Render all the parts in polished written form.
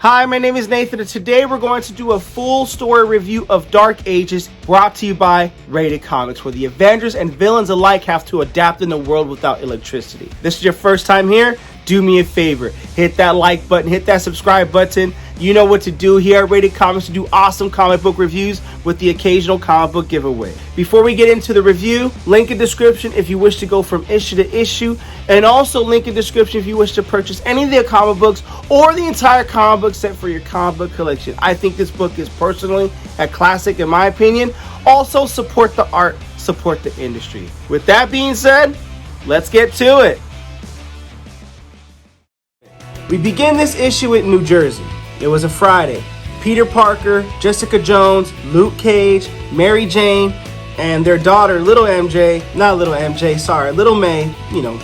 Hi, my name is Nathan, and today we're going to do a full story review of Dark Ages, brought to you by RatedComics, where the Avengers and villains alike have to adapt in a world without electricity. This is your first time here? Do me a favor, hit that like button, hit that subscribe button. You know what to do here at RatedComics to do awesome comic book reviews with the occasional comic book giveaway. Before we get into the review, link in description if you wish to go from issue to issue, and also link in description if you wish to purchase any of the comic books or the entire comic book set for your comic book collection. I think this book is personally a classic in my opinion. Also, support the art, support the industry. With that being said, let's get to it. We begin this issue in New Jersey. It was a Friday. Peter Parker, Jessica Jones, Luke Cage, Mary Jane, and their daughter, little May,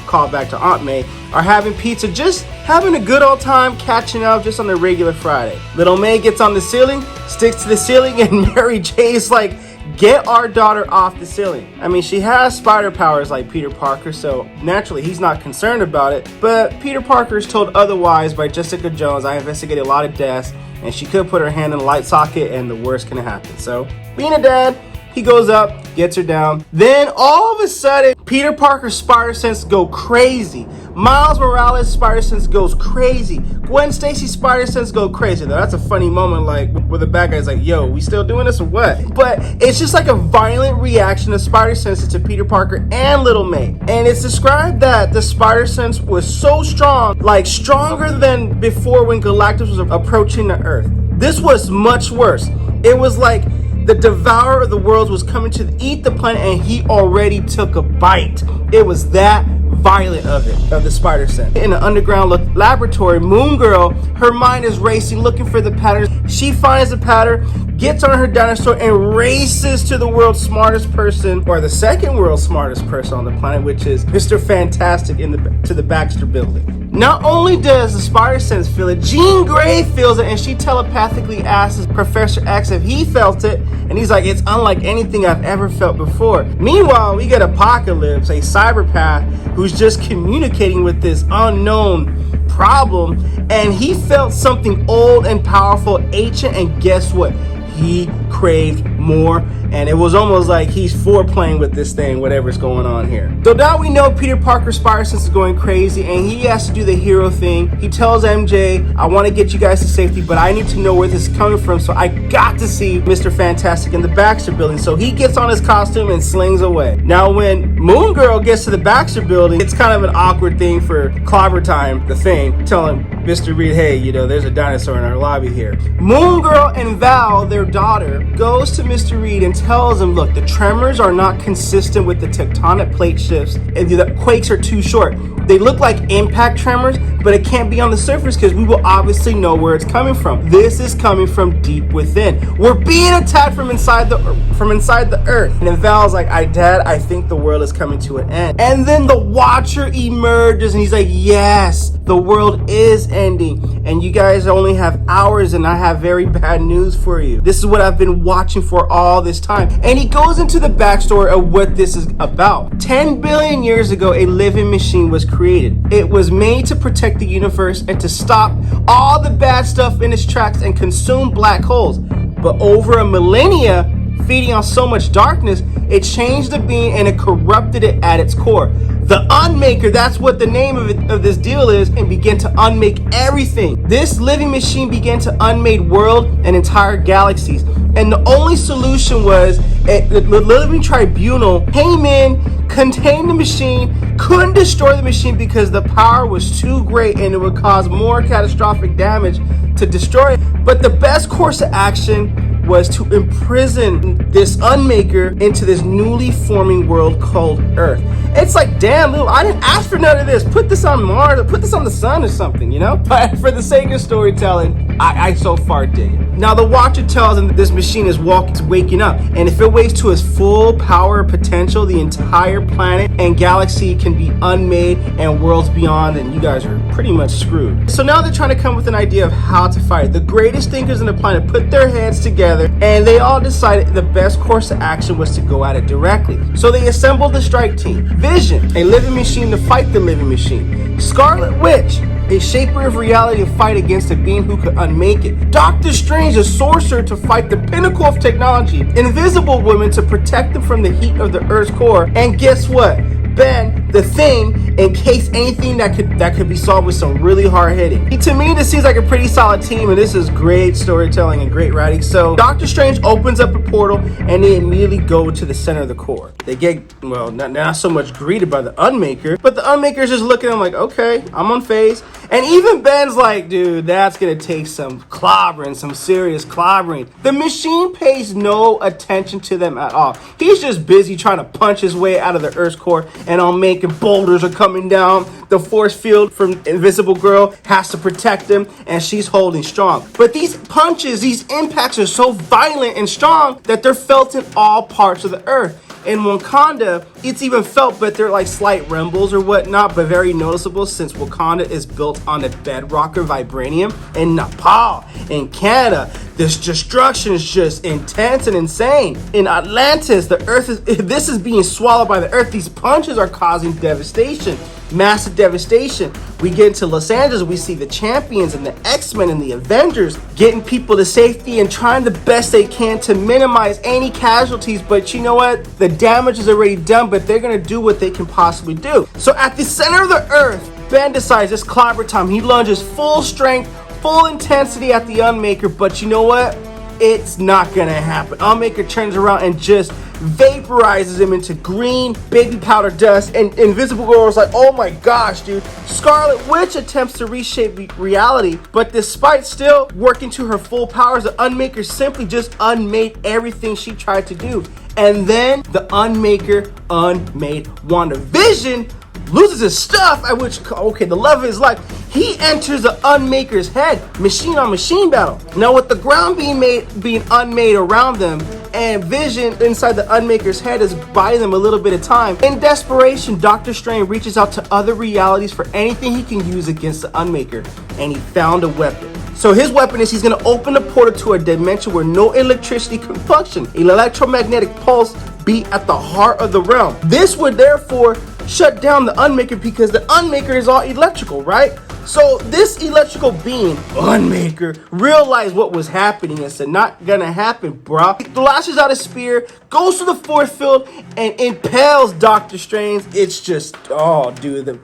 call back to Aunt May, are having pizza, just having a good old time, catching up just on a regular Friday. Little May gets on the ceiling, sticks to the ceiling, and Mary Jane's like, get our daughter off the ceiling. I mean, she has spider powers like Peter Parker, so naturally he's not concerned about it. But Peter Parker is told otherwise by Jessica Jones. I investigated a lot of deaths, and she could put her hand in a light socket, and the worst can happen. So, being a dad, he goes up, gets her down. Then all of a sudden, Peter Parker's spider sense go crazy. Miles Morales' spider sense goes crazy. Gwen Stacy's spider sense go crazy. Now, that's a funny moment, like where the bad guy's like, yo, we still doing this or what? But it's just like a violent reaction of spider senses to Peter Parker and Little May. And it's described that the spider sense was so strong, like stronger than before when Galactus was approaching the Earth. This was much worse. It was like the devourer of the worlds was coming to eat the planet, and he already took a bite. It was that violent of the spider sense. In an underground laboratory, Moon Girl, her mind is racing, looking for the pattern. She finds the pattern, gets on her dinosaur, and races to the world's smartest person, or the second world's smartest person on the planet, which is Mr. Fantastic to the Baxter Building. Not only does the spider sense feel it, Jean Grey feels it, and she telepathically asks Professor X if he felt it, and he's like, it's unlike anything I've ever felt before. Meanwhile, we get Apocalypse, a cyberpath who's just communicating with this unknown problem, and he felt something old and powerful, ancient, and guess what? He craved more, and it was almost like he's foreplaying with this thing, whatever's going on here. So now we know Peter Parker's spider sense is going crazy, and he has to do the hero thing. He tells MJ, I want to get you guys to safety, but I need to know where this is coming from, so I got to see Mr. Fantastic in the Baxter Building. So he gets on his costume and slings away. Now when Moon Girl gets to the Baxter Building, it's kind of an awkward thing for Clobber Time, the Thing, telling Mr. Reed, hey, there's a dinosaur in our lobby here. Moon Girl and Val, their daughter, goes to Mr. Reed and tells him, look, the tremors are not consistent with the tectonic plate shifts, and the quakes are too short. They look like impact tremors, but it can't be on the surface because we will obviously know where it's coming from. This is coming from deep within. We're being attacked from inside the earth. And then Val's like, Dad, I think the world is coming to an end. And then the Watcher emerges, and he's like, yes, the world is ending, and you guys only have hours, and I have very bad news for you. This is what I've been watching for all this time. And he goes into the backstory of what this is about. 10 billion years ago, a living machine was created. It was made to protect the universe and to stop all the bad stuff in its tracks and consume black holes. But over a millennia, feeding on so much darkness, it changed the being and it corrupted it at its core. The Unmaker, that's what the name of this deal is, and began to unmake everything. This living machine began to unmade world and entire galaxies. And the only solution was the living tribunal came in, contained the machine, couldn't destroy the machine because the power was too great and it would cause more catastrophic damage to destroy it. But the best course of action was to imprison this Unmaker into this newly forming world called Earth. It's like, damn, I didn't ask for none of this. Put this on Mars or put this on the sun or something, But for the sake of storytelling, I so far dig it. Now the Watcher tells him that this machine is waking up, and if it wakes to its full power potential, the entire planet and galaxy can be unmade and worlds beyond, and you guys are pretty much screwed. So now they're trying to come with an idea of how to fight. The greatest thinkers on the planet put their heads together, and they all decided the best course of action was to go at it directly. So they assembled the strike team. Vision, a living machine to fight the living machine. Scarlet Witch, a shaper of reality to fight against a being who could unmake it. Doctor Strange, a sorcerer to fight the pinnacle of technology. Invisible Woman to protect them from the heat of the Earth's core. And guess what? Ben, the Thing, in case anything that could be solved with some really hard hitting. To me, this seems like a pretty solid team, and this is great storytelling and great writing. So Doctor Strange opens up a portal, and they immediately go to the center of the core. They get, well, not so much greeted by the Unmaker, but the Unmaker's just looking at them like, okay, I'm on phase. And even Ben's like, dude, that's gonna take some clobbering, some serious clobbering. The Machine pays no attention to them at all. He's just busy trying to punch his way out of the Earth's core, and on making boulders are coming down. The force field from Invisible Girl has to protect him, and she's holding strong. But these punches, these impacts are so violent and strong that they're felt in all parts of the Earth. In Wakanda, it's even felt, but they're like slight rumbles or whatnot, but very noticeable since Wakanda is built on the bedrock of vibranium. In Nepal, in Canada, this destruction is just intense and insane. In Atlantis, this is being swallowed by the Earth. These punches are causing devastation, massive devastation. We get into Los Angeles, we see the Champions and the X-Men and the Avengers getting people to safety and trying the best they can to minimize any casualties. But you know what? The damage is already done, but they're gonna do what they can possibly do. So at the center of the Earth, Ben decides it's clobber time. He lunges full strength, full intensity at the Unmaker, but you know what? It's not gonna happen. Unmaker turns around and just vaporizes him into green baby powder dust, and Invisible Girl is like, oh my gosh, dude. Scarlet Witch attempts to reshape reality, but despite still working to her full powers, the Unmaker simply just unmade everything she tried to do. And then the Unmaker unmade WandaVision, loses his stuff, at which, okay, the love of his life, he enters the Unmaker's head, machine on machine battle. Now with the ground being unmade around them, and Vision inside the Unmaker's head is buying them a little bit of time. In desperation, Doctor Strange reaches out to other realities for anything he can use against the Unmaker, and he found a weapon. So his weapon is he's going to open a portal to a dimension where no electricity can function. An electromagnetic pulse beat at the heart of the realm. This would therefore shut down the Unmaker because the Unmaker is all electrical, right? So this electrical being, Unmaker, realized what was happening and said, not gonna happen, bruh. He lashes out a spear, goes to the force field, and impales Doctor Strange. It's just, oh, dude.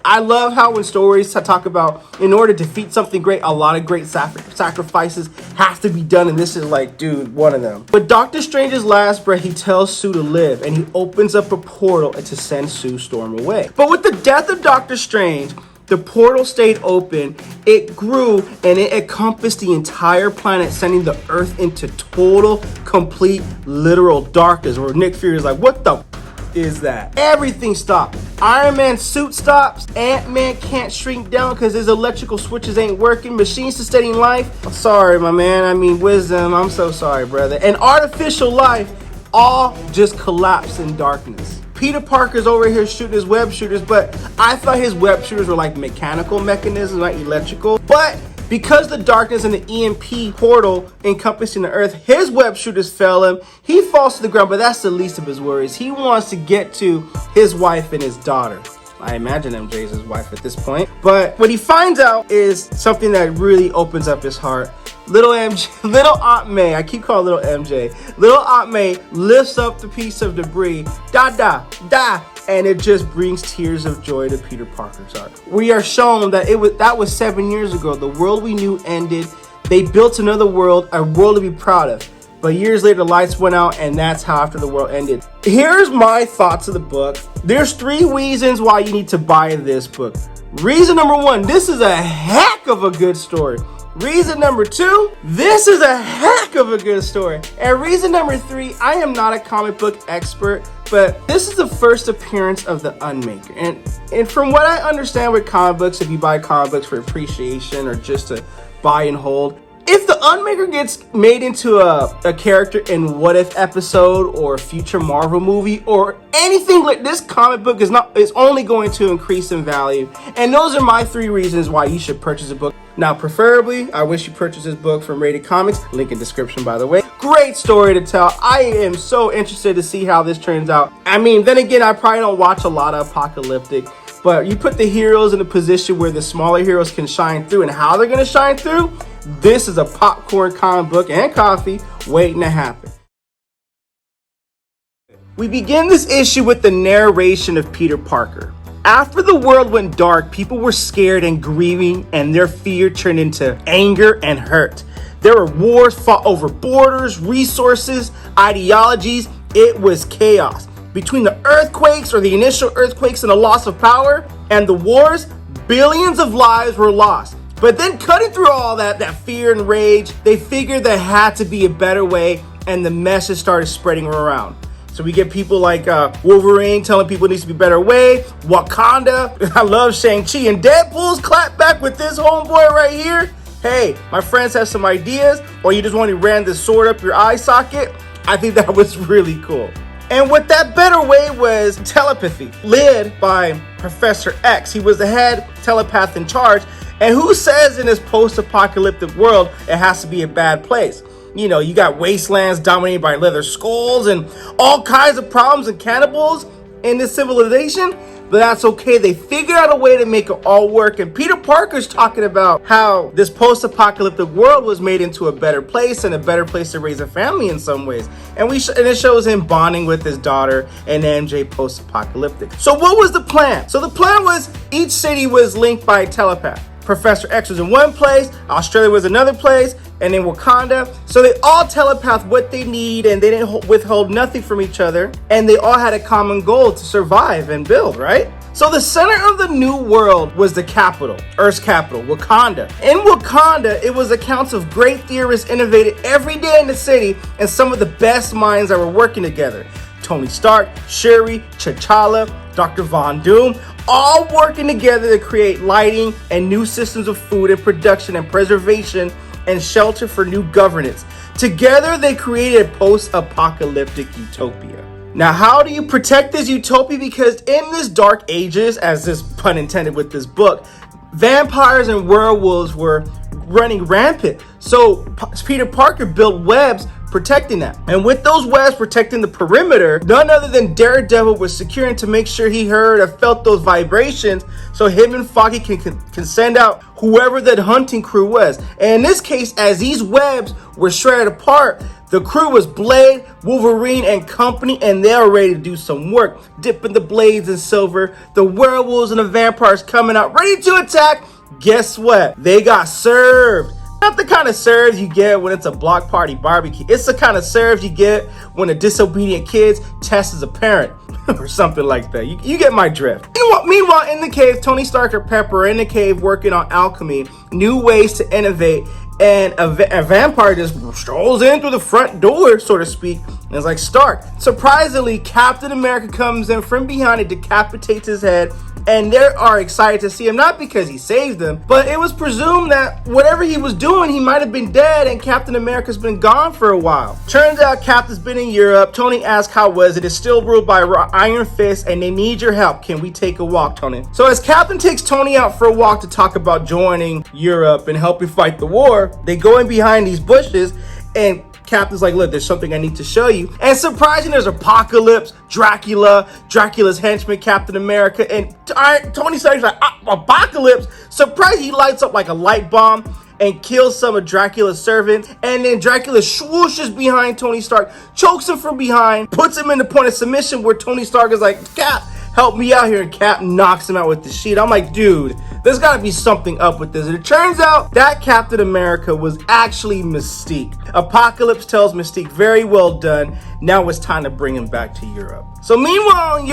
I love how when stories talk about, in order to defeat something great, a lot of great sacrifices have to be done, and this is like, dude, one of them. With Doctor Strange's last breath, he tells Sue to live, and he opens up a portal to send Sue Storm away. But with the death of Doctor Strange, the portal stayed open, it grew, and it encompassed the entire planet, sending the Earth into total, complete, literal darkness, where Nick Fury is like, what the is that? Everything stopped. Iron Man's suit stops. Ant-Man can't shrink down because his electrical switches ain't working. Machine sustaining life. Sorry, my man. Wisdom. I'm so sorry, brother. And artificial life all just collapsed in darkness. Peter Parker's over here shooting his web shooters, but I thought his web shooters were like mechanical mechanisms, not electrical. But because the darkness and the EMP portal encompassing the Earth, his web shooters fail him. He falls to the ground, but that's the least of his worries. He wants to get to his wife and his daughter. I imagine MJ is his wife at this point. But what he finds out is something that really opens up his heart. Little Aunt May, I keep calling little MJ. Little Aunt May lifts up the piece of debris, and it just brings tears of joy to Peter Parker's heart. We are shown that that was 7 years ago. The world we knew ended. They built another world, a world to be proud of. But years later, the lights went out, and that's how after the world ended. Here's my thoughts of the book. There's 3 reasons why you need to buy this book. Reason number 1, this is a heck of a good story. Reason number 2, this is a heck of a good story. And reason number 3, I am not a comic book expert, but this is the first appearance of the Unmaker. And from what I understand with comic books, if you buy comic books for appreciation or just to buy and hold, if the Unmaker gets made into a character in What If episode or a future Marvel movie or anything like this, comic book is only going to increase in value. And those are my 3 reasons why you should purchase a book. Now, preferably, I wish you purchase this book from Rated Comics. Link in description, by the way. Great story to tell. I am so interested to see how this turns out. Then again, I probably don't watch a lot of apocalyptic, But you put the heroes in a position where the smaller heroes can shine through, and how they're going to shine through, this is a popcorn comic book and coffee waiting to happen. We begin this issue with the narration of Peter Parker. After the world went dark, people were scared and grieving, and their fear turned into anger and hurt. There were wars fought over borders, resources, ideologies. It was chaos. Between the earthquakes, or the initial earthquakes and the loss of power, and the wars, billions of lives were lost. But then cutting through all that fear and rage, they figured there had to be a better way, and the message started spreading around. So we get people like Wolverine telling people it needs to be a better way. Wakanda. I love Shang-Chi. And Deadpool's clap back with this homeboy right here. Hey, my friends have some ideas, or you just want to ram this sword up your eye socket. I think that was really cool. And what that better way was telepathy, led by Professor X. He was the head telepath in charge. And who says in this post-apocalyptic world it has to be a bad place? You know, you got wastelands dominated by leather skulls and all kinds of problems and cannibals in this civilization, but that's okay. They figured out a way to make it all work. And Peter Parker's talking about how this post-apocalyptic world was made into a better place, and a better place to raise a family in some ways. And it shows him bonding with his daughter and MJ post-apocalyptic. So what was the plan? So the plan was each city was linked by a telepath. Professor X was in one place, Australia was another place, and then Wakanda. So they all telepath what they need, and they didn't withhold nothing from each other. And they all had a common goal to survive and build, right? So the center of the new world was the capital, Earth's capital, Wakanda. In Wakanda, it was accounts of great theorists innovated every day in the city, and some of the best minds that were working together. Tony Stark, Shuri, T'Challa, Dr. Von Doom, all working together to create lighting and new systems of food and production and preservation and shelter for new governance. Together, they created a post-apocalyptic utopia. Now, how do you protect this utopia? Because in this dark ages, as this pun intended with this book, vampires and werewolves were running rampant. So Peter Parker built webs protecting that. And with those webs protecting the perimeter, none other than Daredevil was securing to make sure he heard or felt those vibrations, so him and Foggy can send out whoever that hunting crew was. And in this case, as these webs were shredded apart, the crew was Blade, Wolverine, and company, and they were ready to do some work, dipping the blades in silver. The werewolves and the vampires coming out, ready to attack. Guess what? They got served. Not the kind of serves you get when it's a block party barbecue. It's the kind of serves you get when a disobedient kid tests a parent or something like that. You get my drift. Meanwhile, in the cave, Tony Stark and Pepper are in the cave working on alchemy, new ways to innovate, and a vampire just strolls in through the front door, so to speak, and it's like, Stark. Surprisingly, Captain America comes in from behind and decapitates his head, and they are excited to see him, not because he saved them, but it was presumed that whatever he was doing, he might have been dead, and Captain America's been gone for a while. Turns out Captain's been in Europe. Tony asks how was it. It's still ruled by Iron Fist, and they need your help. Can we take a walk, Tony? So as Captain takes Tony out for a walk to talk about joining Europe and helping fight the war, they go in behind these bushes, and Captain's like, look, there's something I need to show you. And surprisingly, there's Apocalypse, Dracula's henchman, Captain America, and Tony Stark's like, Apocalypse? Surprise, he lights up like a light bomb and kills some of Dracula's servants. And then Dracula swooshes behind Tony Stark, chokes him from behind, puts him in the point of submission where Tony Stark is like, Cap, help me out here. And Cap knocks him out with the sheet. I'm like, dude, there's got to be something up with this. And it turns out that Captain America was actually Mystique. Apocalypse tells Mystique, very well done. Now it's time to bring him back to Europe. So meanwhile,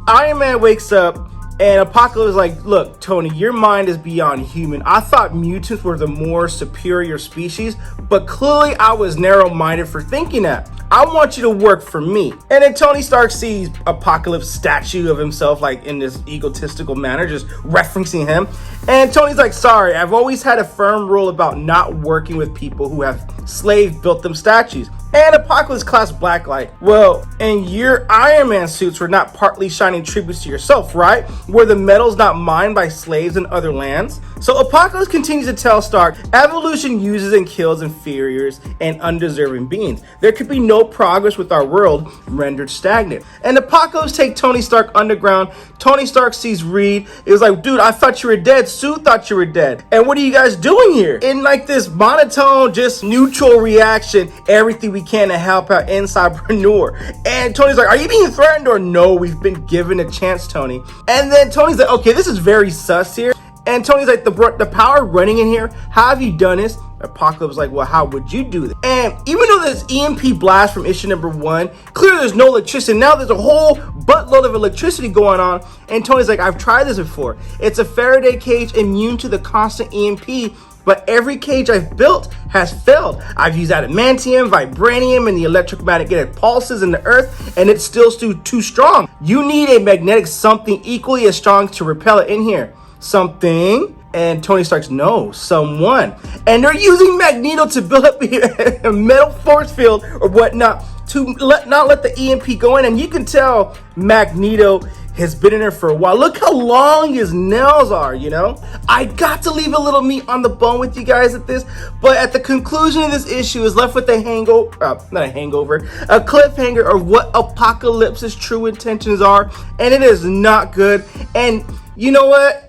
Iron Man wakes up, and Apocalypse is like, look, Tony, your mind is beyond human. I thought mutants were the more superior species, but clearly I was narrow-minded for thinking that. I want you to work for me. And then Tony Stark sees Apocalypse statue of himself, like in this egotistical manner, just referencing him. And Tony's like, sorry, I've always had a firm rule about not working with people who have slaves built them statues. And Apocalypse class Blacklight. Well, and your Iron Man suits were not partly shining tributes to yourself, right? Were the metals not mined by slaves in other lands? So Apocalypse continues to tell Stark, evolution uses and kills inferiors and undeserving beings. There could be no progress with our world rendered stagnant. And Apocalypse take Tony Stark underground. Tony Stark sees Reed. It was like, dude, I thought you were dead. Sue thought you were dead. And what are you guys doing here? In like this monotone, just neutral reaction, everything we can to help out Inside-preneur. And Tony's like, are you being threatened or no? We've been given a chance, Tony. And then Tony's like, okay, this is very sus here. And Tony's like, the power running in here, how have you done this? Apocalypse like, well, how would you do this? And even though there's EMP blast from issue number 1, clearly there's no electricity. Now there's a whole buttload of electricity going on. And Tony's like, I've tried this before. It's a Faraday cage immune to the constant EMP, but every cage I've built has failed. I've used adamantium, vibranium, and the electromagnetic pulses in the earth, and it's still too strong. You need a magnetic something equally as strong to repel it in here. Something? And Tony Stark's, no, someone. And they're using Magneto to build up a metal force field or whatnot to not let the EMP go in. And you can tell Magneto has been in there for a while. Look how long his nails are, you know? I got to leave a little meat on the bone with you guys at this, but at the conclusion of this issue is left with a cliffhanger of what Apocalypse's true intentions are, and it is not good. And you know what?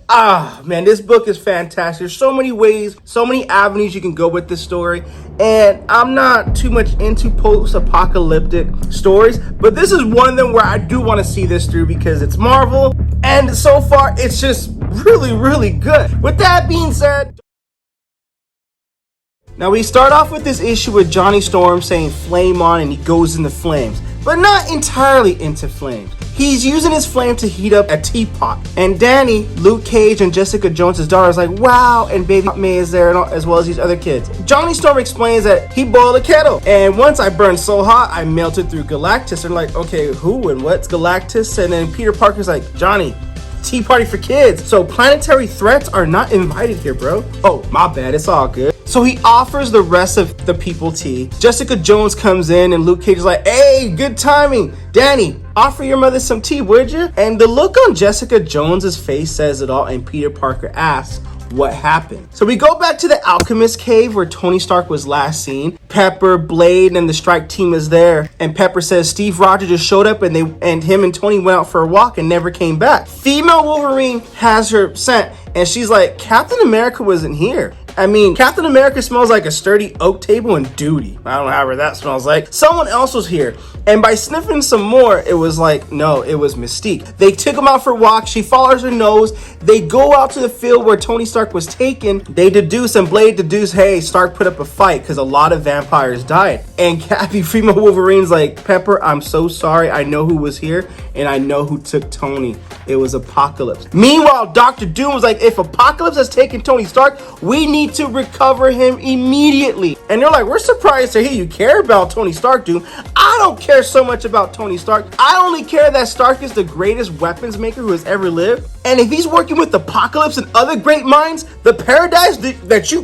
Man, this book is fantastic. There's so many ways, so many avenues you can go with this story. And I'm not too much into post-apocalyptic stories, but this is one of them where I do want to see this through because it's Marvel. And so far, it's just really, really good. With that being said, now we start off with this issue with Johnny Storm saying flame on and he goes into flames, but not entirely into flames. He's using his flame to heat up a teapot. And Danny, Luke Cage, and Jessica Jones' daughter is like, wow, and baby May is there, as well as these other kids. Johnny Storm explains that he boiled a kettle. And once I burned so hot, I melted through Galactus. They're like, okay, who and what's Galactus? And then Peter Parker's like, Johnny, tea party for kids. So planetary threats are not invited here, bro. Oh, my bad, it's all good. So he offers the rest of the people tea. Jessica Jones comes in and Luke Cage is like, hey, good timing. Danny, offer your mother some tea, would you? And the look on Jessica Jones's face says it all, and Peter Parker asks, what happened? So we go back to the Alchemist cave where Tony Stark was last seen. Pepper, Blade, and the strike team is there. And Pepper says Steve Rogers just showed up and him and Tony went out for a walk and never came back. Female Wolverine has her scent and she's like, Captain America wasn't here. I mean, Captain America smells like a sturdy oak table and duty. I don't know how that smells like. Someone else was here. And by sniffing some more, it was like, no, it was Mystique. They took him out for a walk. She follows her nose. They go out to the field where Tony Stark was taken. They deduce and Blade deduce, hey, Stark put up a fight because a lot of vampires died. And Happy Female Wolverine's like, Pepper, I'm so sorry. I know who was here and I know who took Tony. It was Apocalypse. Meanwhile, Dr. Doom was like, if Apocalypse has taken Tony Stark, we need to recover him immediately. And they're like, we're surprised to hear you care about Tony Stark, Doom. I don't care so much about Tony Stark. I only care that Stark is the greatest weapons maker who has ever lived. And if he's working with Apocalypse and other great minds, the paradise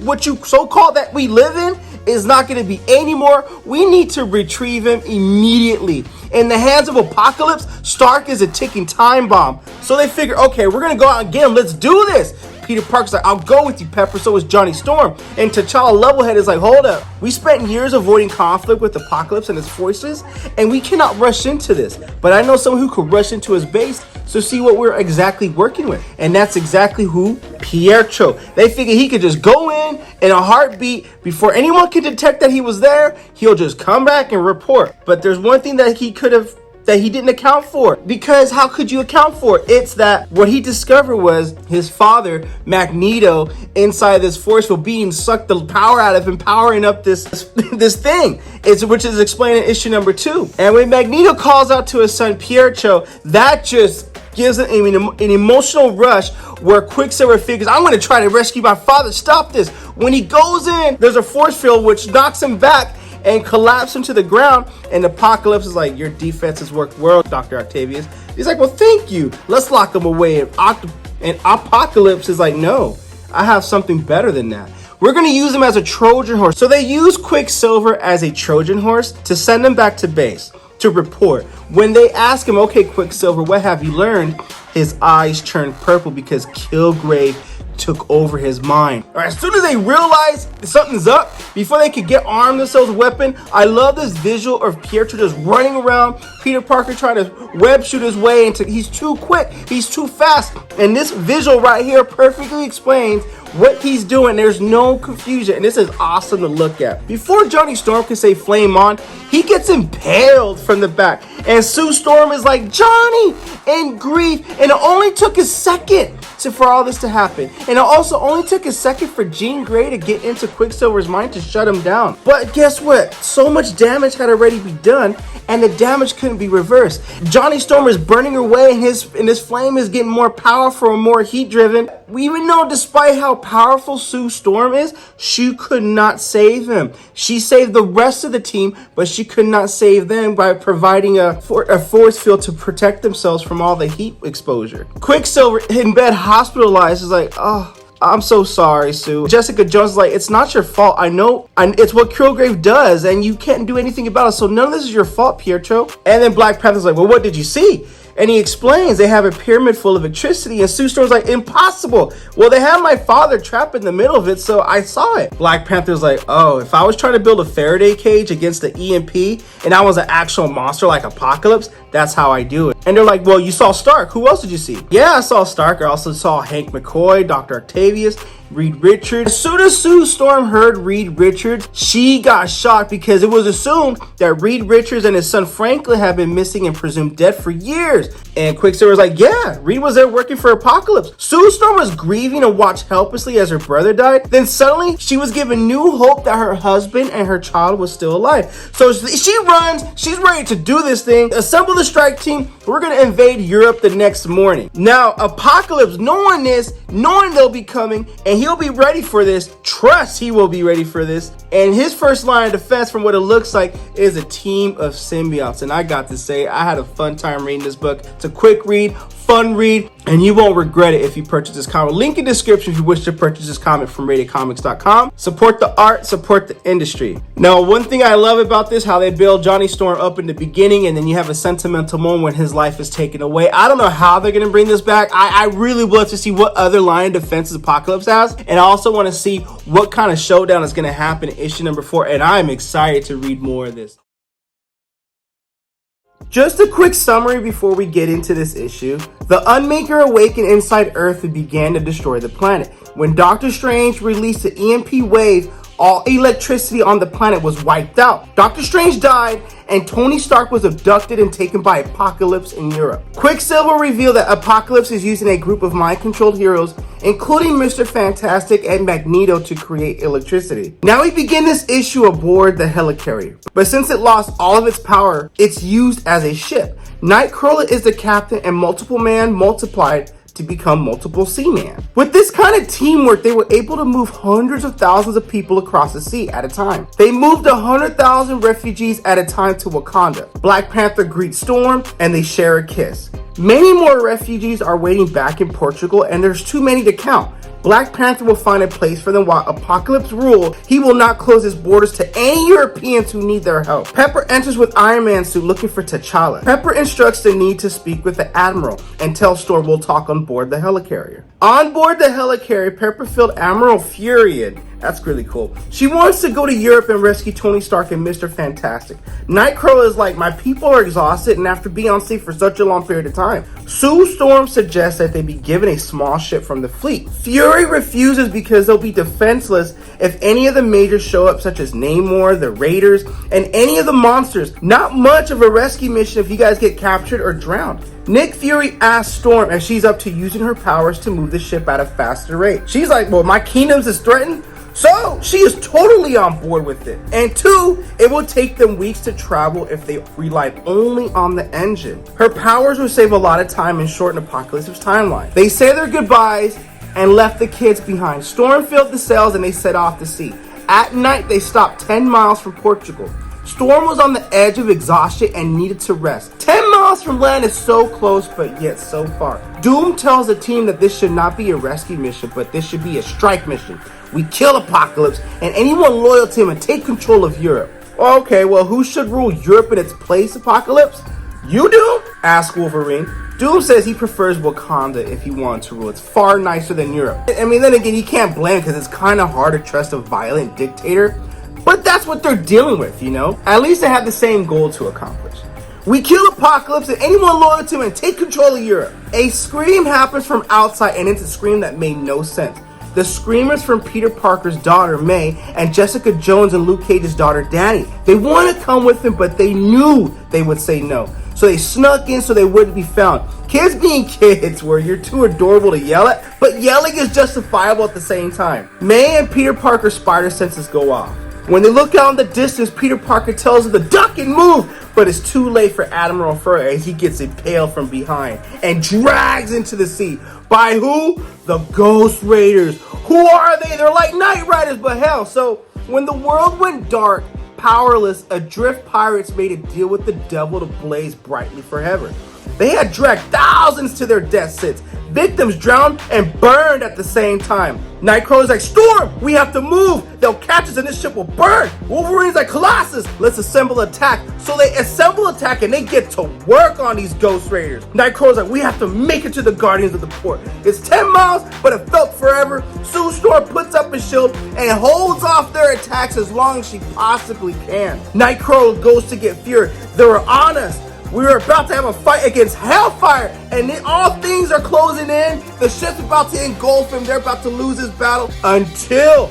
what you so-called that we live in is not going to be anymore. We need to retrieve him immediately. In the hands of Apocalypse, Stark is a ticking time bomb. So they figure, okay, we're going to go out and get him. Let's do this. Peter Parker's like, I'll go with you, Pepper. So is Johnny Storm. And T'Challa Levelhead is like, hold up. We spent years avoiding conflict with Apocalypse and his forces, and we cannot rush into this. But I know someone who could rush into his base to see what we're exactly working with. And that's exactly who? Pietro. They figure he could just go in a heartbeat. Before anyone can detect that he was there, he'll just come back and report. But there's one thing that he didn't account for. Because how could you account for it? It's that what he discovered was his father, Magneto, inside this force field being sucked the power out of him, powering up this thing. Which is explained in issue number 2. And when Magneto calls out to his son Pietro, that just gives him an emotional rush where Quicksilver figures, I'm going to try to rescue my father. Stop this. When he goes in, there's a force field which knocks him back and collapse him to the ground. And Apocalypse is like, your defenses work well, Dr. Octavius. He's like, well, thank you. Let's lock him away. And Apocalypse is like, no, I have something better than that. We're going to use him as a Trojan horse. So they use Quicksilver as a Trojan horse to send him back to base to report. When they ask him, okay, Quicksilver, what have you learned? His eyes turn purple because Kilgrave took over his mind. All right, as soon as they realize something's up, before they could get armed themselves with a weapon, I love this visual of Pietro just running around, Peter Parker trying to web shoot his way into, he's too quick, he's too fast. And this visual right here perfectly explains what he's doing. There's no confusion, and this is awesome to look at. Before Johnny Storm can say flame on, he gets impaled from the back, and Sue Storm is like, Johnny, in grief. And it only took a second for all this to happen, and it also only took a second for Jean Grey to get into Quicksilver's mind to shut him down. But guess what? So much damage had already been done, and the damage couldn't be reversed. Johnny Storm is burning away, and his flame is getting more powerful and more heat driven. We even know, despite how powerful Sue Storm is, she could not save him. She saved the rest of the team, but she could not save them by providing a force field to protect themselves from all the heat exposure. Quicksilver in bed, hospitalized, is like, oh, I'm so sorry, Sue. Jessica Jones is like, it's not your fault. I know, it's what Kilgrave does, and you can't do anything about it. So none of this is your fault, Pietro. And then Black Panther's like, well, what did you see? And he explains they have a pyramid full of electricity, and Sue Storm's like, impossible. Well, they have my father trapped in the middle of it, so I saw it. Black Panther's like, oh, if I was trying to build a Faraday cage against the EMP and I was an actual monster like Apocalypse, that's how I do it. And they're like, well, you saw Stark. Who else did you see? Yeah, I saw Stark. I also saw Hank McCoy, Dr. Octavius, Reed Richards. As soon as Sue Storm heard Reed Richards, she got shocked because it was assumed that Reed Richards and his son Franklin had been missing and presumed dead for years. And Quicksilver was like, yeah, Reed was there working for Apocalypse. Sue Storm was grieving and watched helplessly as her brother died. Then suddenly she was given new hope that her husband and her child was still alive. So she runs, she's ready to do this thing, assemble the strike team. We're gonna invade Europe the next morning. Now, Apocalypse, knowing this, knowing they'll be coming, and he'll be ready for this, trust he will be ready for this. And his first line of defense, from what it looks like, is a team of symbiotes. And I got to say, I had a fun time reading this book. It's a quick read, fun read, and you won't regret it if you purchase this comic. Link in the description if you wish to purchase this comic from RatedComics.com. Support the art, support the industry. Now, one thing I love about this, how they build Johnny Storm up in the beginning, and then you have a sentimental moment when his life is taken away. I don't know how they're going to bring this back. I really would love to see what other line of defenses Apocalypse has, and I also want to see what kind of showdown is going to happen in issue number 4, and I'm excited to read more of this. Just a quick summary before we get into this issue. The Unmaker awakened inside Earth and began to destroy the planet. When Doctor Strange released the EMP wave, all electricity on the planet was wiped out. Doctor Strange died, and Tony Stark was abducted and taken by Apocalypse in Europe. Quicksilver revealed that Apocalypse is using a group of mind-controlled heroes, including Mr. Fantastic and Magneto, to create electricity. Now we begin this issue aboard the helicarrier, but since it lost all of its power, it's used as a ship. Nightcrawler is the captain, and Multiple Man multiplied to become Multiple Seaman. With this kind of teamwork, they were able to move hundreds of thousands of people across the sea at a time. They moved 100,000 refugees at a time to Wakanda. Black Panther greets Storm, and they share a kiss. Many more refugees are waiting back in Portugal, and there's too many to count. Black Panther will find a place for them while Apocalypse rule. He will not close his borders to any Europeans who need their help. Pepper enters with Iron Man's suit looking for T'Challa. Pepper instructs the need to speak with the Admiral and tells Storm will talk on board the helicarrier. On board the helicarrier, Pepper filled Admiral Furion. That's really cool. She wants to go to Europe and rescue Tony Stark and Mr. Fantastic. Nightcrawler is like, my people are exhausted and after being on sea for such a long period of time. Sue Storm suggests that they be given a small ship from the fleet. Fury refuses because they'll be defenseless if any of the majors show up, such as Namor, the Raiders, and any of the monsters. Not much of a rescue mission if you guys get captured or drowned. Nick Fury asks Storm if she's up to using her powers to move the ship at a faster rate. She's like, well, my kingdoms is threatened. So she is totally on board with it. And 2, it will take them weeks to travel if they relied only on the engine. Her powers will save a lot of time and shorten Apocalypse's timeline. They say their goodbyes and left the kids behind. Storm filled the sails and they set off to sea. At night, they stopped 10 miles from Portugal. Storm was on the edge of exhaustion and needed to rest. 10 miles miles from land is so close, but yet so far. Doom tells the team that this should not be a rescue mission, but this should be a strike mission. We kill Apocalypse and anyone loyal to him and take control of Europe. Okay, well, who should rule Europe in its place, Apocalypse? You do? Asks Wolverine. Doom says he prefers Wakanda if he wanted to rule. It's far nicer than Europe. I mean, then again, you can't blame because it's kind of hard to trust a violent dictator. But that's what they're dealing with, you know? At least they have the same goal to accomplish. We kill Apocalypse and anyone loyal to him and take control of Europe. A scream happens from outside and it's a scream that made no sense. The scream is from Peter Parker's daughter, May, and Jessica Jones and Luke Cage's daughter, Danny. They want to come with him, but they knew they would say no. So they snuck in so they wouldn't be found. Kids being kids, where you're too adorable to yell at, but yelling is justifiable at the same time. May and Peter Parker's spider senses go off. When they look out in the distance, Peter Parker tells them to duck and move, but it's too late for Admiral Fur as he gets impaled from behind and drags into the sea. By who? The Ghost Raiders. Who are they? They're like Knight Riders, but hell. So when the world went dark, powerless, adrift pirates made a deal with the devil to blaze brightly forever. They had dragged thousands to their death sits. Victims drowned and burned at the same time. Nightcrawler's like, Storm, we have to move. They'll catch us and this ship will burn. Wolverine's like, Colossus, let's assemble attack. So they assemble attack and they get to work on these Ghost Raiders. Nightcrawler's like, we have to make it to the Guardians of the Port. It's 10 miles, but it felt forever. Sue Storm puts up a shield and holds off their attacks as long as she possibly can. Nightcrawler goes to get Fury. They were on us. We were about to have a fight against Hellfire, and then all things are closing in. The ship's about to engulf him. They're about to lose this battle until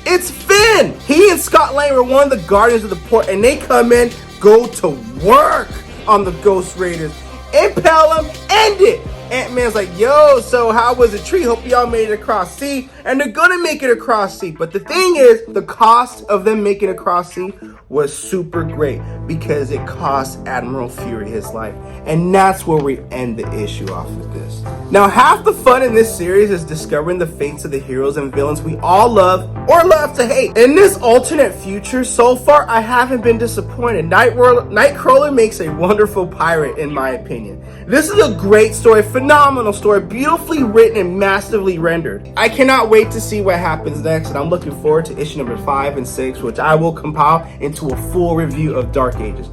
it's Finn. He and Scott Lang were one of the Guardians of the Port, and they come in, go to work on the Ghost Raiders, impale them, end it. Ant-Man's like, yo, so how was the tree? Hope y'all made it across sea. And they're gonna make it across sea. But the thing is, the cost of them making it across sea was super great because it cost Admiral Fury his life. And that's where we end the issue off with this. Now, half the fun in this series is discovering the fates of the heroes and villains we all love or love to hate. In this alternate future, so far, I haven't been disappointed. Nightcrawler makes a wonderful pirate, in my opinion. This is a great story, phenomenal story, beautifully written and massively rendered. I cannot wait to see what happens next, and I'm looking forward to issue number 5 and 6, which I will compile into a full review of Dark Ages.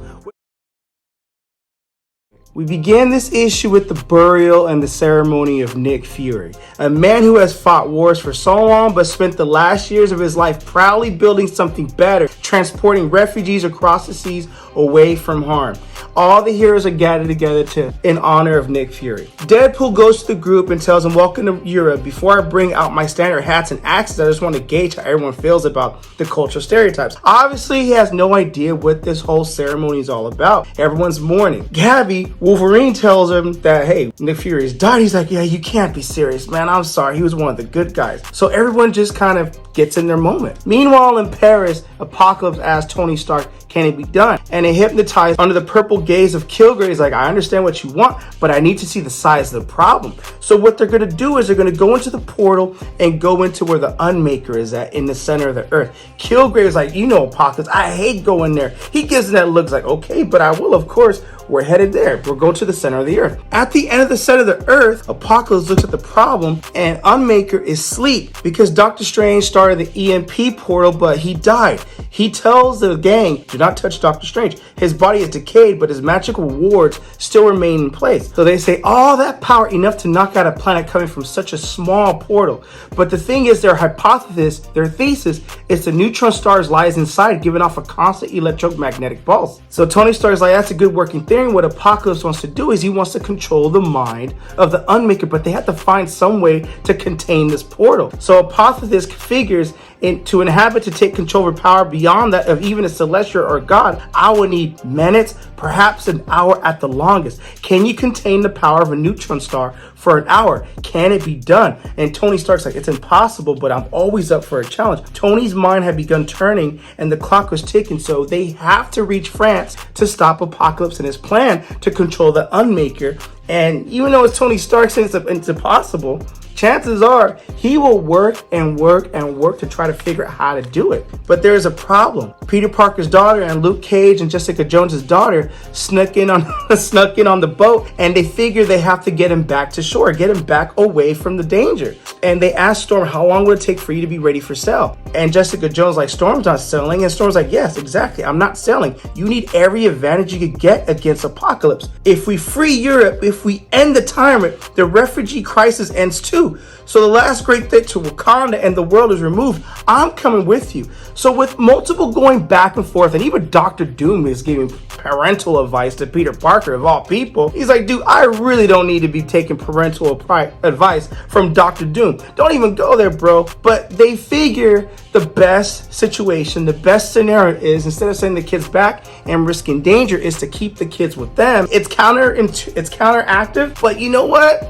We began this issue with the burial and the ceremony of Nick Fury, a man who has fought wars for so long but spent the last years of his life proudly building something better, transporting refugees across the seas away from harm. All the heroes are gathered together in honor of Nick Fury. Deadpool goes to the group and tells them, welcome to Europe. Before I bring out my standard hats and axes, I just want to gauge how everyone feels about the cultural stereotypes. Obviously, he has no idea what this whole ceremony is all about. Everyone's mourning. Gabby, Wolverine, tells him that, hey, Nick Fury has died. He's like, yeah, you can't be serious, man. I'm sorry. He was one of the good guys. So everyone just kind of gets in their moment. Meanwhile, in Paris, Apocalypse asks Tony Stark, can it be done? And it hypnotized under the purple gaze of Kilgrave. He's like, I understand what you want, but I need to see the size of the problem. So what they're going to do is they're going to go into the portal and go into where the Unmaker is at in the center of the earth. Kilgrave is like, you know, Apocalypse, I hate going there. He gives them that look like, okay, but I will, of course. We're headed there. We'll go to the center of the earth. At the end of the center of the earth, Apocalypse looks at the problem and Unmaker is asleep because Doctor Strange started the EMP portal, but he died. He tells the gang, do not touch Doctor Strange. His body is decayed, but his magical wards still remain in place. So they say, all that power enough to knock out a planet coming from such a small portal. But the thing is, their hypothesis, their thesis, is the neutron stars lies inside, giving off a constant electromagnetic pulse. So Tony Stark's like, that's a good working theory. What Apocalypse wants to do is he wants to control the mind of the Unmaker, but they have to find some way to contain this portal. So Apocalypse figures to inhabit, to take control over power beyond that of even a celestial or god, I would need minutes, perhaps an hour at the longest. Can you contain the power of a neutron star for an hour? Can it be done? And Tony Stark's like, it's impossible, but I'm always up for a challenge. Tony's mind had begun turning and the clock was ticking, so they have to reach France to stop Apocalypse and his plan to control the Unmaker. And even though it's Tony Stark saying it's impossible, chances are he will work and work and work to try to figure out how to do it. But there's a problem. Peter Parker's daughter and Luke Cage and Jessica Jones's daughter snuck in on the boat, and they figure they have to get him back to shore, get him back away from the danger. And they asked Storm, how long would it take for you to be ready for sail? And Jessica Jones like, Storm's not sailing. And Storm's like, yes, exactly, I'm not sailing. You need every advantage you could get against Apocalypse. If we free Europe, if we end the tyrant, the refugee crisis ends too. So the last great threat to Wakanda and the world is removed. I'm coming with you. So with multiple going back and forth, and even Dr. Doom is giving parental advice to Peter Parker of all people. He's like, dude, I really don't need to be taking parental advice from Dr. Doom. Don't even go there, bro. But they figure the best situation, the best scenario is, instead of sending the kids back and risking danger, is to keep the kids with them. It's counteractive, but you know what?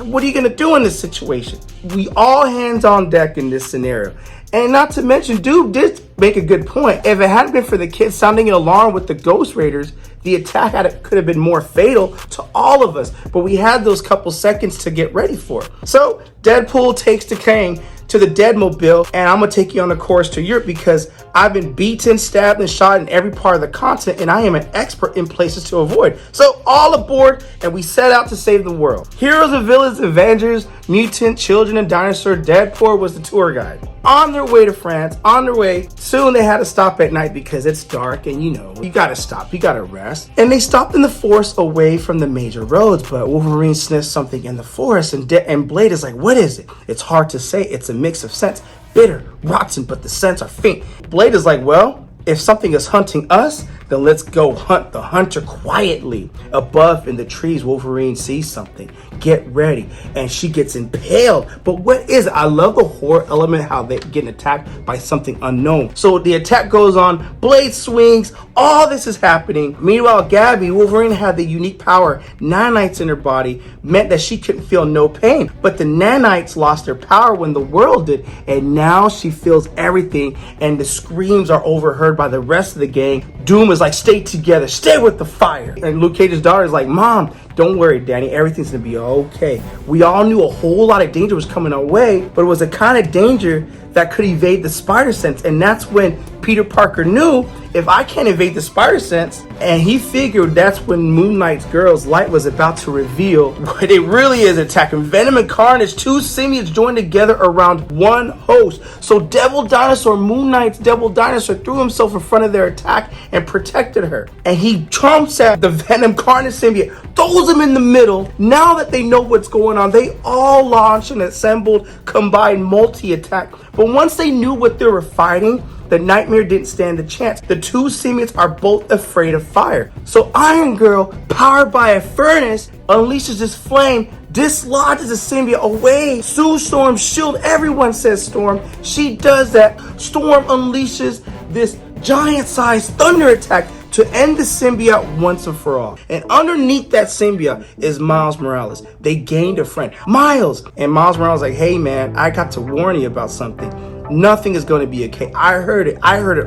What are you gonna do in this situation? We all hands on deck in this scenario. And not to mention, dude did make a good point. If it hadn't been for the kids sounding an alarm with the Ghost Raiders, the attack could have been more fatal to all of us. But we had those couple seconds to get ready for it. So Deadpool takes the Kang to the Deadmobile, and I'm gonna take you on a course to Europe because I've been beaten, stabbed, and shot in every part of the continent, and I am an expert in places to avoid. So all aboard, and we set out to save the world. Heroes and villains, Avengers, mutant, children, and dinosaur. Deadpool was the tour guide. On their way to France, on their way, soon they had to stop at night because it's dark, and you know, you gotta stop, you gotta rest. And they stopped in the forest away from the major roads, but Wolverine sniffs something in the forest, and Blade is like, what is it? It's hard to say, it's a mix of scents, bitter, rotten, but the scents are faint. Blade is like, well, if something is hunting us, then let's go hunt the hunter quietly. Above in the trees, Wolverine sees something. Get ready. And she gets impaled. But what is it? I love the horror element, how they're getting attacked by something unknown. So the attack goes on. Blade swings. All this is happening. Meanwhile, Gabby, Wolverine had the unique power. Nanites in her body meant that she couldn't feel no pain. But the nanites lost their power when the world did. And now she feels everything. And the screams are overheard by the rest of the gang. Doom is like, stay together, stay with the fire. And Luke Cage's daughter is like, Mom, don't worry, Danny, everything's gonna be okay. We all knew a whole lot of danger was coming our way, but it was a kind of danger that could evade the spider sense. And that's when Peter Parker knew, if I can't evade the spider sense, and he figured that's when Moon Knight's girl's light was about to reveal what it really is attacking. Venom and Carnage, two symbiotes joined together around one host. So Devil Dinosaur, Moon Knight's Devil Dinosaur, threw himself in front of their attack and protected her. And he trumps at the Venom Carnage symbiote, throws him in the middle. Now that they know what's going on, they all launch an assembled combined multi-attack. But once they knew what they were fighting, the Nightmare didn't stand a chance. The two symbiotes are both afraid of fire. So Iron Girl, powered by a furnace, unleashes this flame, dislodges the symbiote away. Sue Storm's shield, everyone says Storm. She does that. Storm unleashes this giant-sized thunder attack to end the symbiote once and for all. And underneath that symbiote is Miles Morales. They gained a friend, Miles. And Miles Morales is like, hey man, I got to warn you about something. Nothing is going to be okay. I heard it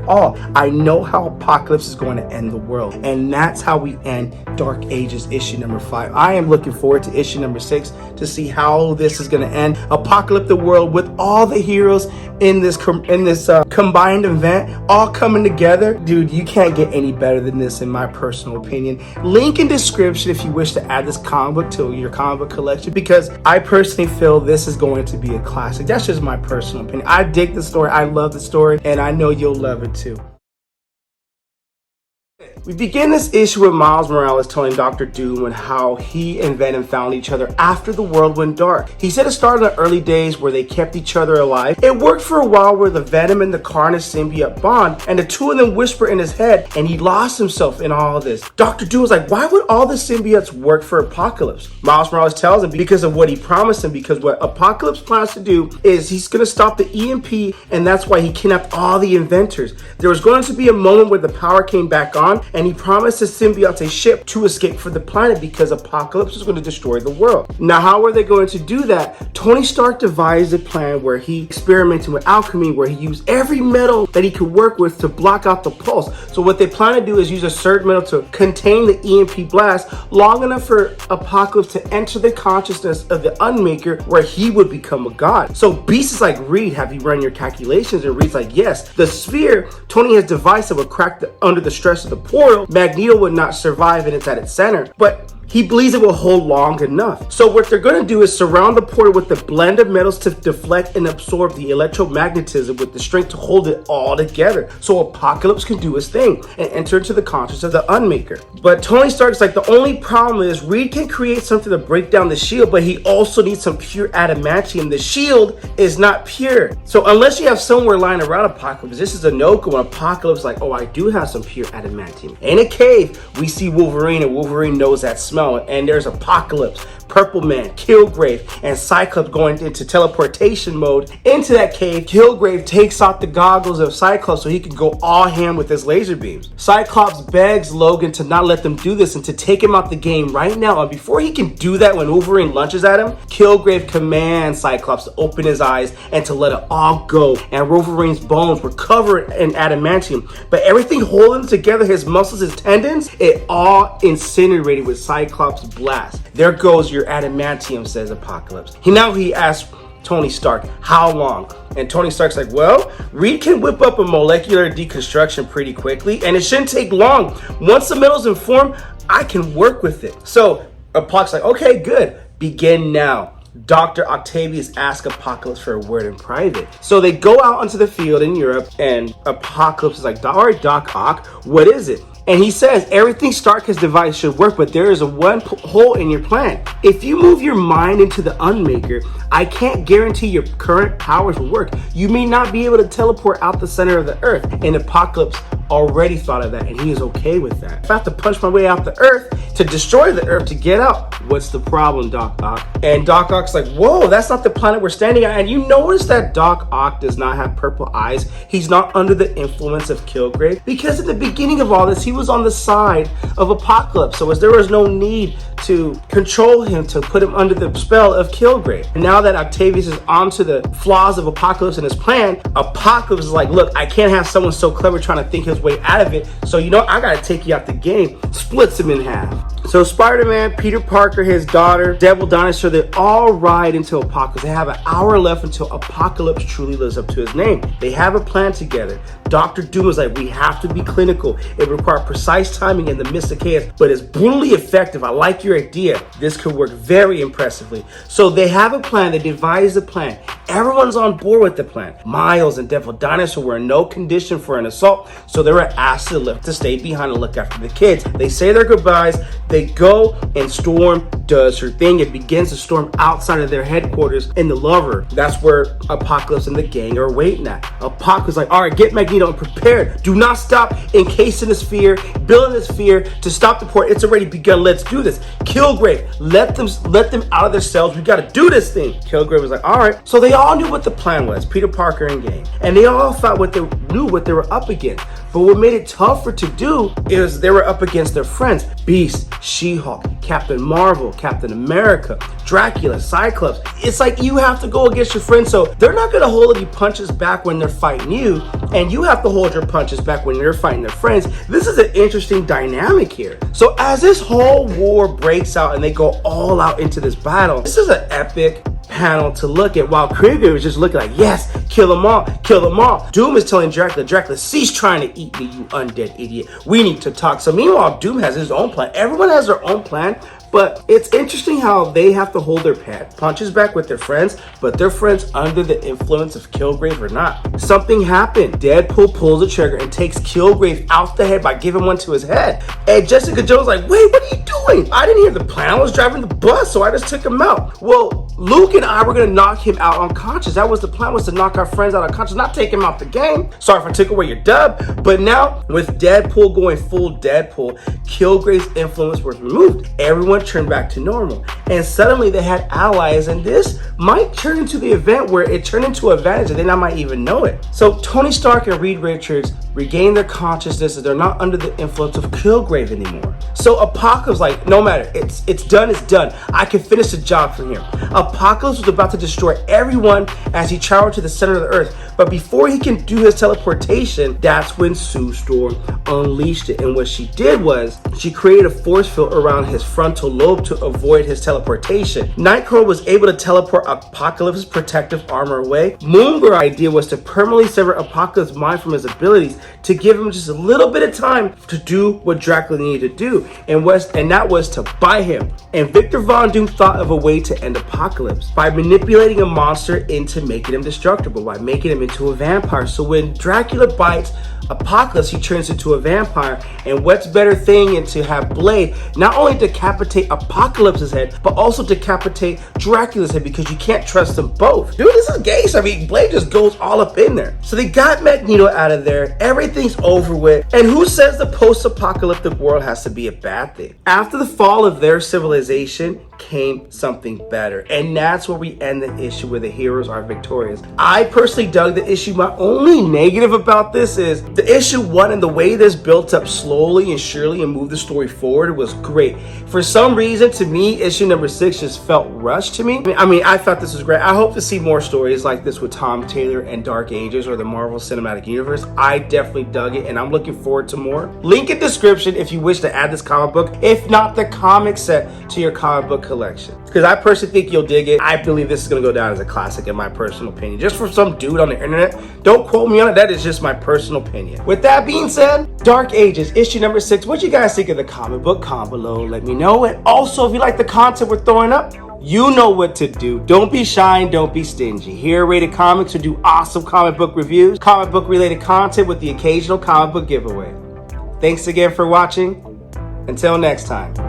all. I know how Apocalypse is going to end the world. And that's how we end Dark Ages issue number 5. I am looking forward to issue number 6 to see how this is going to end. Apocalypse the world with all the heroes in this combined event all coming together. Dude, you can't get any better than this in my personal opinion. Link in description if you wish to add this comic book to your comic book collection, because I personally feel this is going to be a classic. That's just my personal opinion. I dig the story, I love the story, and I know you'll love it too. We begin this issue with Miles Morales telling Dr. Doom and how he and Venom found each other after the world went dark. He said it started in the early days where they kept each other alive. It worked for a while where the Venom and the Carnage symbiote bond, and the two of them whisper in his head, and he lost himself in all of this. Dr. Doom was like, why would all the symbiotes work for Apocalypse? Miles Morales tells him because of what he promised him, because what Apocalypse plans to do is he's going to stop the EMP, and that's why he kidnapped all the inventors. There was going to be a moment where the power came back on, and he promised his symbiotes a ship to escape from the planet because Apocalypse was going to destroy the world. Now, how are they going to do that? Tony Stark devised a plan where he experimented with alchemy, where he used every metal that he could work with to block out the pulse. So what they plan to do is use a certain metal to contain the EMP blast long enough for Apocalypse to enter the consciousness of the Unmaker, where he would become a god. So Beast is like, Reed, have you run your calculations? And Reed's like, yes. The sphere Tony has devised that would crack under the stress of the portal, Magneto would not survive, and it's at its center. But he believes it will hold long enough. So what they're going to do is surround the portal with a blend of metals to deflect and absorb the electromagnetism with the strength to hold it all together, so Apocalypse can do his thing and enter into the consciousness of the Unmaker. But Tony Stark's like, the only problem is Reed can create something to break down the shield, but he also needs some pure adamantium. The shield is not pure. So unless you have somewhere lying around Apocalypse, this is a no-go. When Apocalypse is like, oh, I do have some pure adamantium. In a cave, we see Wolverine, and Wolverine knows that smell. And there's Apocalypse, Purple Man, Killgrave, and Cyclops going into teleportation mode into that cave. Killgrave takes off the goggles of Cyclops so he can go all ham with his laser beams. Cyclops begs Logan to not let them do this and to take him out the game right now. And before he can do that, when Wolverine lunges at him, Killgrave commands Cyclops to open his eyes and to let it all go. And Wolverine's bones were covered in adamantium, but everything holding together, his muscles, his tendons, it all incinerated with Cyclops' blast. There goes your adamantium, says Apocalypse. He asks Tony Stark, how long? And Tony Stark's like, well, Reed can whip up a molecular deconstruction pretty quickly, and it shouldn't take long. Once the metal's in form, I can work with it. So Apocalypse like, okay, good. Begin now. Dr. Octavius asks Apocalypse for a word in private. So they go out onto the field in Europe, and Apocalypse is like, all right, Doc Ock, what is it? And he says, everything Stark has devised should work, but there is one hole in your plan. If you move your mind into the Unmaker, I can't guarantee your current powers will work. You may not be able to teleport out the center of the Earth. And Apocalypse already thought of that, and he is okay with that. If I have to punch my way out the Earth to destroy the Earth to get out, what's the problem, Doc Ock? And Doc Ock's like, whoa, that's not the planet we're standing on. And you notice that Doc Ock does not have purple eyes. He's not under the influence of Killgrave, because at the beginning of all this, he was on the side of Apocalypse. So as there was no need to control him, to put him under the spell of Killgrave. And now that Octavius is onto the flaws of Apocalypse and his plan, Apocalypse is like, look, I can't have someone so clever trying to think his way out of it. So, I gotta take you out the game. Splits him in half. So Spider-Man, Peter Parker, his daughter, Devil Dinosaur, they all ride into Apocalypse. They have an hour left until Apocalypse truly lives up to his name. They have a plan together. Dr. Doom is like, we have to be clinical. It requires precise timing in the midst of chaos, but it's brutally effective. I like your idea. This could work very impressively. So they have a plan. They devise a plan. Everyone's on board with the plan. Miles and Devil Dinosaur were in no condition for an assault, so they were asked to stay behind and look after the kids. They say their goodbyes. They go, and Storm does her thing. It begins to storm outside of their headquarters in the Lover. That's where Apocalypse and the gang are waiting at. Apocalypse is like, all right, get Magneto and prepared. Do not stop encasing the sphere, building the sphere to stop the port. It's already begun. Let's do this. Killgrave, let them out of their cells. We got to do this thing. Killgrave was like, all right. So they all knew what the plan was, Peter Parker and gang, and they all thought what they were up against. But what made it tougher to do is they were up against their friends: Beast, She-Hulk, Captain Marvel, Captain America, Dracula, Cyclops. It's like you have to go against your friends, so they're not going to hold any punches back when they're fighting you, and you have to hold your punches back when they're fighting their friends. This is an interesting dynamic here. So as this whole war breaks out and they go all out into this battle, this is an epic panel to look at, while Krieger was just looking like, yes, kill them all, kill them all. Doom is telling Dracula, cease trying to eat me, you undead idiot. We need to talk. So meanwhile, Doom has his own plan. Everyone has their own plan, but it's interesting how they have to hold their punches back with their friends, but their friends under the influence of Killgrave or not. Something happened. Deadpool pulls the trigger and takes Killgrave out the head by giving one to his head. And Jessica Jones like, wait, what are you doing? I didn't hear the plan. I was driving the bus, so I just took him out. Well, Luke and I were going to knock him out unconscious. That was the plan, was to knock our friends out unconscious, not take him out the game. Sorry if I took away your dub. But now, with Deadpool going full Deadpool, Killgrave's influence was removed. Everyone turned back to normal. and suddenly they had allies, and this might turn into the event where it turned into Avengers and they not might even know it. So Tony Stark and Reed Richards regain their consciousness and they're not under the influence of Kilgrave anymore. So Apocalypse, like, no matter, it's done, it's done. I can finish the job from here. Apocalypse was about to destroy everyone as he traveled to the center of the earth. But before he can do his teleportation, that's when Sue Storm unleashed it. And what she did was she created a force field around his frontal lobe to avoid his teleportation. Nightcrawler was able to teleport Apocalypse's protective armor away. Moonbir's idea was to permanently sever Apocalypse's mind from his abilities to give him just a little bit of time to do what Dracula needed to do, and that was to buy him. And Victor Von Doom thought of a way to end Apocalypse by manipulating a monster into making him destructible, by making him into a vampire. So when Dracula bites Apocalypse, he turns into a vampire, and what's better thing than to have Blade not only decapitate Apocalypse's head, but also decapitate Dracula's head, because you can't trust them both. Dude, this is gay. I mean, Blade just goes all up in there. So they got Magneto out of there. Everything's over with. And who says the post-apocalyptic world has to be a bad thing? After the fall of their civilization came something better, and that's where we end the issue where the heroes are victorious. I personally dug the issue. My only negative about this is the issue one, and the way this built up slowly and surely and moved the story forward was great. For some reason, to me, issue number 6 just felt rushed to me. I mean, I thought this was great. I hope to see more stories like this with Tom Taylor and Dark Ages or the Marvel Cinematic Universe. I definitely dug it, and I'm looking forward to more. Link in description if you wish to add this comic book, if not the comic set, to your comic book collection, because I personally think you'll dig it. I believe this is going to go down as a classic in my personal opinion. Just for some dude on the internet, don't quote me on it, that is just my personal opinion. With that being said, Dark Ages issue number 6, what you guys think of the comic book? Comment below, let me know. And also, if you like the content we're throwing up, you know what to do. Don't be shy and don't be stingy. Here at Rated Comics, we do awesome comic book reviews, comic book related content with the occasional comic book giveaway. Thanks again for watching. Until next time.